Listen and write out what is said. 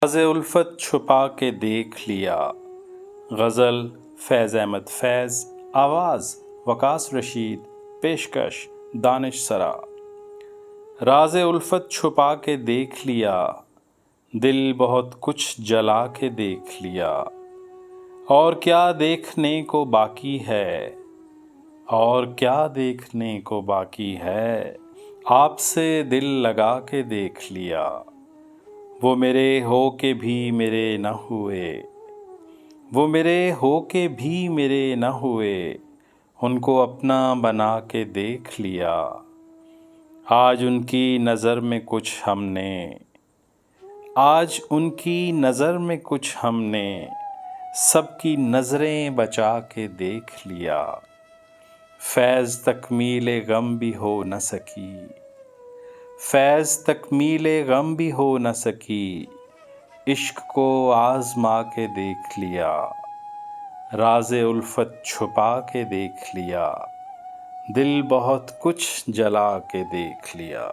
راز الفت چھپا کے دیکھ لیا۔ غزل فیض احمد فیض، آواز وقاص رشید، پیشکش دانش سرا۔ راز الفت چھپا کے دیکھ لیا، دل بہت کچھ جلا کے دیکھ لیا۔ اور کیا دیکھنے کو باقی ہے، اور کیا دیکھنے کو باقی ہے، آپ سے دل لگا کے دیکھ لیا۔ وہ میرے ہو کے بھی میرے نہ ہوئے، وہ میرے ہو کے بھی میرے نہ ہوئے، ان کو اپنا بنا کے دیکھ لیا۔ آج ان کی نظر میں کچھ ہم نے، آج ان کی نظر میں کچھ ہم نے، سب کی نظریں بچا کے دیکھ لیا۔ فیض تکمیل غم بھی ہو نہ سکی، فیض تکمیل غم بھی ہو نہ سکی، عشق کو آزما کے دیکھ لیا۔ راز الفت چھپا کے دیکھ لیا، دل بہت کچھ جلا کے دیکھ لیا۔